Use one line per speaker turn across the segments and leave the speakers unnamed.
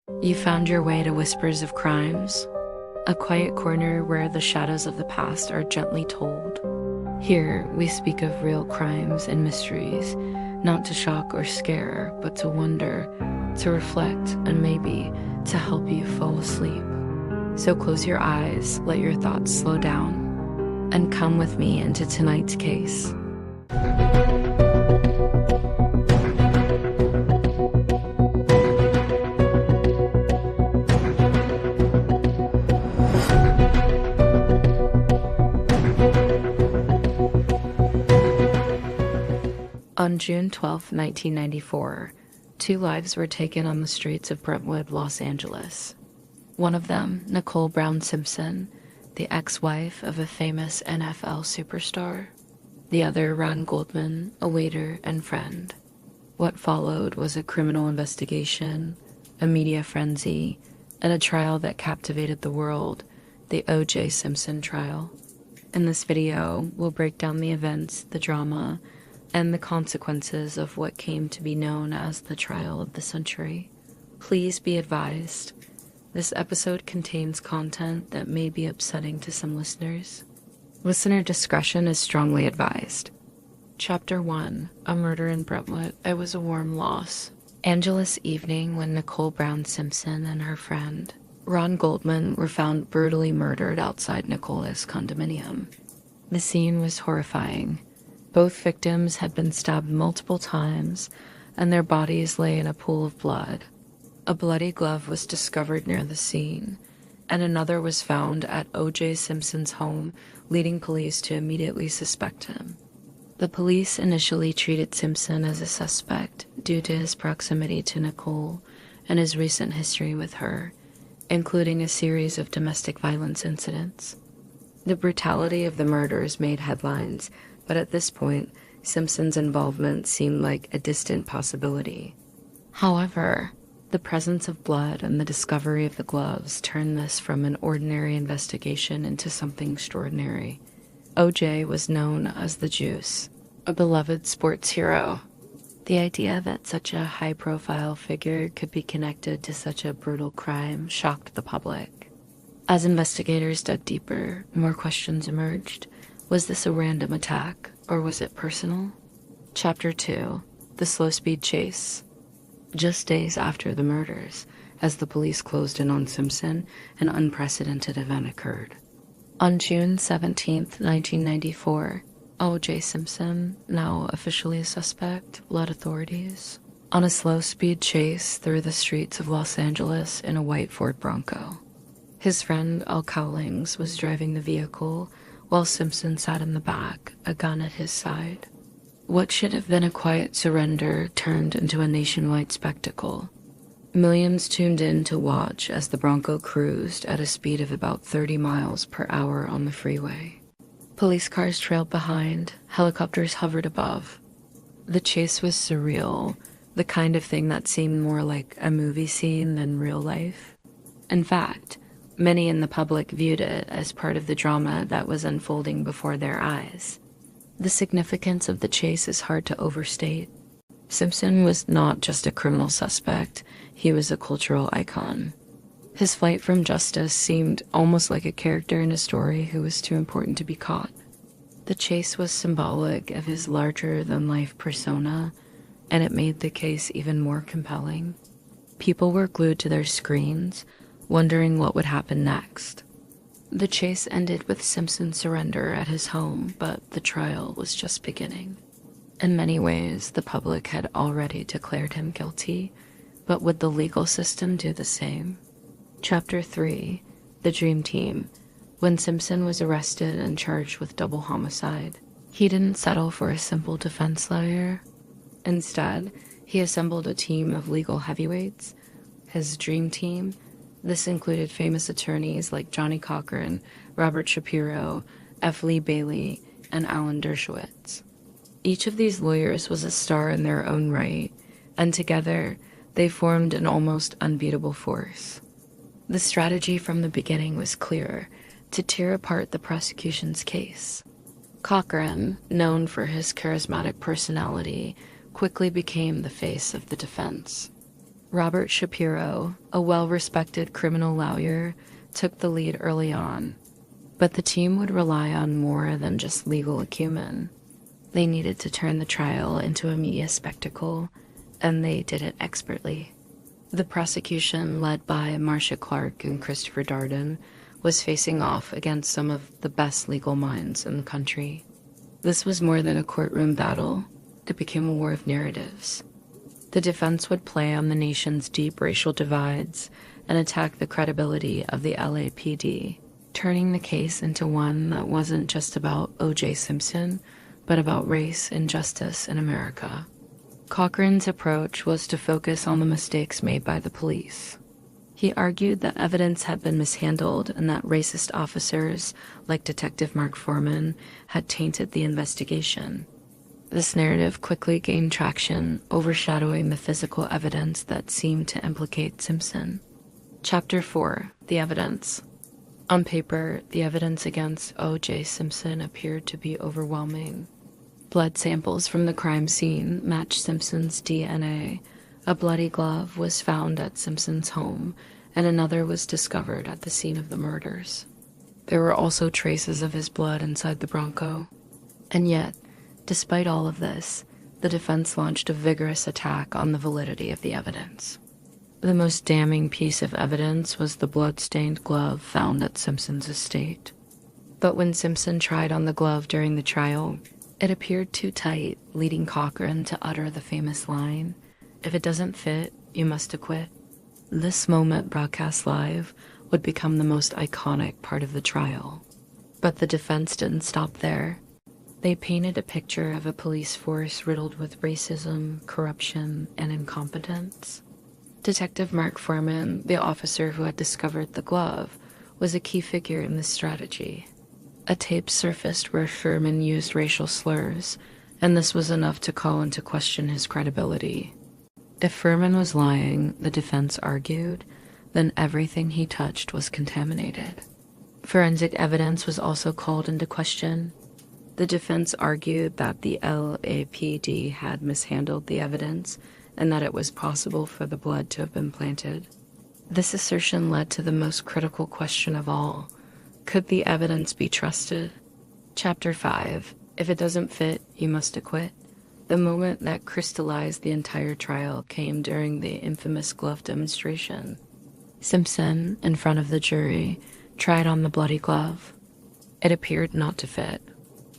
You found your way to Whispers of Crimes, a quiet corner where the shadows of the past are gently told. Here, we speak of real crimes and mysteries, not to shock or scare, but to wonder, to reflect, and maybe to help you fall asleep. So close your eyes, let your thoughts slow down, and come with me into tonight's case. On June 12, 1994, 2 lives were taken on the streets of Brentwood, Los Angeles. One of them, Nicole Brown Simpson, the ex-wife of a famous NFL superstar. The other, Ron Goldman, a waiter and friend. What followed was a criminal investigation, a media frenzy, and a trial that captivated the world, the O.J. Simpson trial. In this video, we'll break down the events, the drama, and the consequences of what came to be known as the trial of the century. Please be advised, this episode contains content that may be upsetting to some listeners. Listener discretion is strongly advised. Chapter 1, A Murder in Brentwood. It was a warm loss. Angelus evening when Nicole Brown Simpson and her friend, Ron Goldman, were found brutally murdered outside Nicole's condominium. The scene was horrifying. Both victims had been stabbed multiple times, and their bodies lay in a pool of blood. A bloody glove was discovered near the scene, and another was found at O.J. Simpson's home, leading police to immediately suspect him. The police initially treated Simpson as a suspect due to his proximity to Nicole and his recent history with her, including a series of domestic violence incidents. The brutality of the murders made headlines, but at this point, Simpson's involvement seemed like a distant possibility. However, the presence of blood and the discovery of the gloves turned this from an ordinary investigation into something extraordinary. O.J. was known as the Juice, a beloved sports hero. The idea that such a high-profile figure could be connected to such a brutal crime shocked the public. As investigators dug deeper, more questions emerged. Was this a random attack, or was it personal? Chapter 2, The Slow-Speed Chase. Just days after the murders, as the police closed in on Simpson, an unprecedented event occurred. On June 17, 1994, O.J. Simpson, now officially a suspect, led authorities on a slow-speed chase through the streets of Los Angeles in a white Ford Bronco. His friend, Al Cowlings, was driving the vehicle, while Simpson sat in the back, a gun at his side. What should have been a quiet surrender turned into a nationwide spectacle. Millions tuned in to watch as the Bronco cruised at a speed of about 30 miles per hour on the freeway. Police cars trailed behind, helicopters hovered above. The chase was surreal, the kind of thing that seemed more like a movie scene than real life. In fact, many in the public viewed it as part of the drama that was unfolding before their eyes. The significance of the chase is hard to overstate. Simpson was not just a criminal suspect, he was a cultural icon. His flight from justice seemed almost like a character in a story who was too important to be caught. The chase was symbolic of his larger-than-life persona, and it made the case even more compelling. People were glued to their screens, wondering what would happen next. The chase ended with Simpson's surrender at his home, but the trial was just beginning. In many ways, the public had already declared him guilty, but would the legal system do the same? Chapter 3, The Dream Team. When Simpson was arrested and charged with double homicide, he didn't settle for a simple defense lawyer. Instead, he assembled a team of legal heavyweights, his dream team. This included famous attorneys like Johnny Cochran, Robert Shapiro, F. Lee Bailey, and Alan Dershowitz. Each of these lawyers was a star in their own right, and together they formed an almost unbeatable force. The strategy from the beginning was clear: to tear apart the prosecution's case. Cochran, known for his charismatic personality, quickly became the face of the defense. Robert Shapiro, a well-respected criminal lawyer, took the lead early on. But the team would rely on more than just legal acumen. They needed to turn the trial into a media spectacle, and they did it expertly. The prosecution, led by Marcia Clark and Christopher Darden, was facing off against some of the best legal minds in the country. This was more than a courtroom battle. It became a war of narratives. The defense would play on the nation's deep racial divides and attack the credibility of the LAPD, turning the case into one that wasn't just about O.J. Simpson, but about race and justice in America. Cochran's approach was to focus on the mistakes made by the police. He argued that evidence had been mishandled and that racist officers, like Detective Mark Foreman, had tainted the investigation. This narrative quickly gained traction, overshadowing the physical evidence that seemed to implicate Simpson. Chapter 4. The Evidence. On paper, the evidence against O.J. Simpson appeared to be overwhelming. Blood samples from the crime scene matched Simpson's DNA. A bloody glove was found at Simpson's home, and another was discovered at the scene of the murders. There were also traces of his blood inside the Bronco. And yet, despite all of this, the defense launched a vigorous attack on the validity of the evidence. The most damning piece of evidence was the blood-stained glove found at Simpson's estate. But when Simpson tried on the glove during the trial, it appeared too tight, leading Cochran to utter the famous line, "If it doesn't fit, you must acquit." This moment, broadcast live, would become the most iconic part of the trial. But the defense didn't stop there. They painted a picture of a police force riddled with racism, corruption, and incompetence. Detective Mark Foreman, the officer who had discovered the glove, was a key figure in this strategy. A tape surfaced where Foreman used racial slurs, and this was enough to call into question his credibility. If Foreman was lying, the defense argued, then everything he touched was contaminated. Forensic evidence was also called into question. The defense argued that the LAPD had mishandled the evidence and that it was possible for the blood to have been planted. This assertion led to the most critical question of all. Could the evidence be trusted? Chapter 5. If it doesn't fit, you must acquit. The moment that crystallized the entire trial came during the infamous glove demonstration. Simpson, in front of the jury, tried on the bloody glove. It appeared not to fit.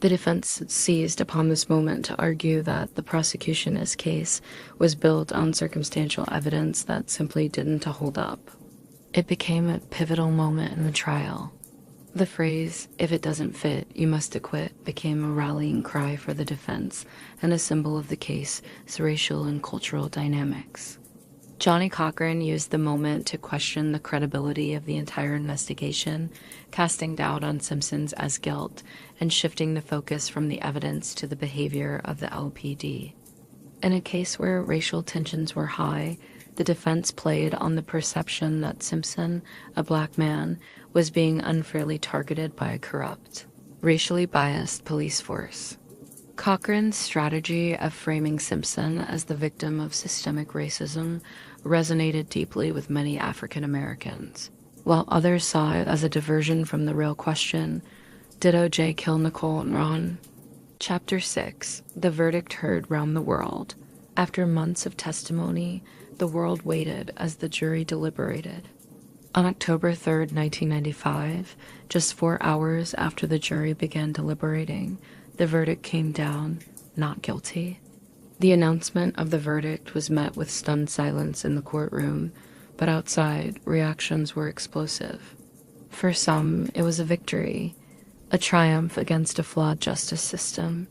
The defense seized upon this moment to argue that the prosecution's case was built on circumstantial evidence that simply didn't hold up. It became a pivotal moment in the trial. The phrase, "if it doesn't fit, you must acquit," became a rallying cry for the defense and a symbol of the case's racial and cultural dynamics. Johnny Cochran used the moment to question the credibility of the entire investigation, casting doubt on Simpson's as guilt and shifting the focus from the evidence to the behavior of the LPD. In a case where racial tensions were high, the defense played on the perception that Simpson, a black man, was being unfairly targeted by a corrupt, racially biased police force. Cochran's strategy of framing Simpson as the victim of systemic racism resonated deeply with many African Americans, while others saw it as a diversion from the real question, did O.J. kill Nicole and Ron? Chapter 6. The Verdict Heard Round the World. After months of testimony, the world waited as the jury deliberated. On October 3, 1995, just 4 hours after the jury began deliberating, the verdict came down, not guilty. The announcement of the verdict was met with stunned silence in the courtroom, but outside, reactions were explosive. For some, it was a victory, a triumph against a flawed justice system.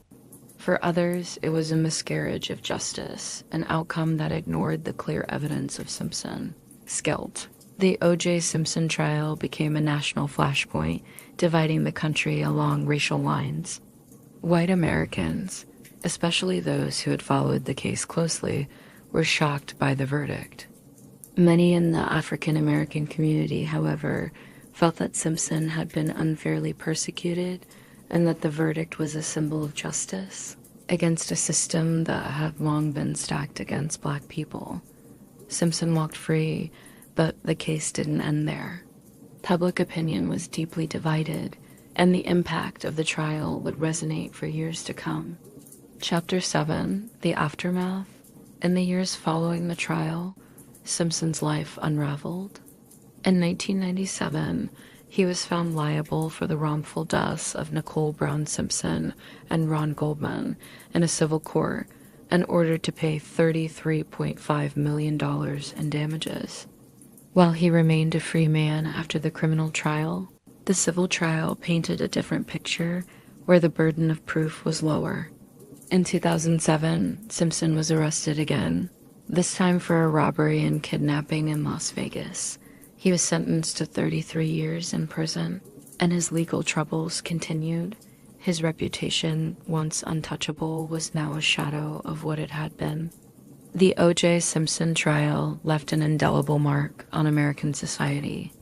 For others, it was a miscarriage of justice, an outcome that ignored the clear evidence of Simpson's guilt. The O.J. Simpson trial became a national flashpoint, dividing the country along racial lines. White Americans, especially those who had followed the case closely, were shocked by the verdict. Many in the African American community, however, felt that Simpson had been unfairly persecuted and that the verdict was a symbol of justice against a system that had long been stacked against black people. Simpson walked free, but the case didn't end there. Public opinion was deeply divided, and the impact of the trial would resonate for years to come. Chapter 7, The Aftermath. In the years following the trial, Simpson's life unraveled. In 1997, he was found liable for the wrongful deaths of Nicole Brown Simpson and Ron Goldman in a civil court and ordered to pay $33.5 million in damages. While he remained a free man after the criminal trial, the civil trial painted a different picture where the burden of proof was lower. In 2007, Simpson was arrested again, this time for a robbery and kidnapping in Las Vegas. He was sentenced to 33 years in prison, and his legal troubles continued. His reputation, once untouchable, was now a shadow of what it had been. The O.J. Simpson trial left an indelible mark on American society.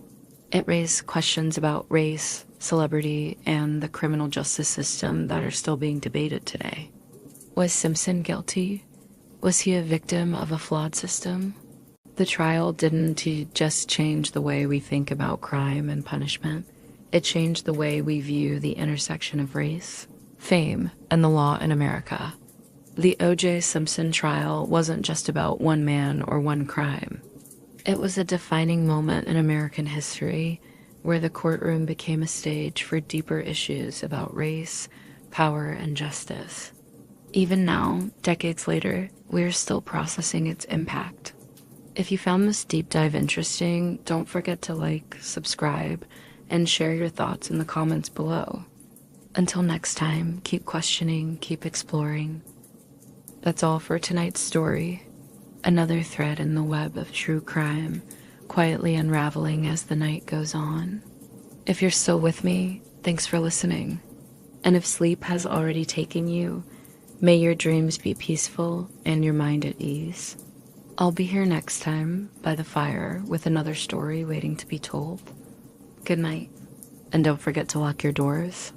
It raised questions about race, celebrity, and the criminal justice system that are still being debated today. Was Simpson guilty? Was he a victim of a flawed system? The trial didn't just change the way we think about crime and punishment. It changed the way we view the intersection of race, fame, and the law in America. The O.J. Simpson trial wasn't just about one man or one crime. It was a defining moment in American history where the courtroom became a stage for deeper issues about race, power, and justice. Even now, decades later, we're still processing its impact. If you found this deep dive interesting, don't forget to like, subscribe, and share your thoughts in the comments below. Until next time, keep questioning, keep exploring. That's all for tonight's story. Another thread in the web of true crime, quietly unraveling as the night goes on. If you're still with me, thanks for listening. And if sleep has already taken you, may your dreams be peaceful and your mind at ease. I'll be here next time by the fire with another story waiting to be told. Good night, and don't forget to lock your doors.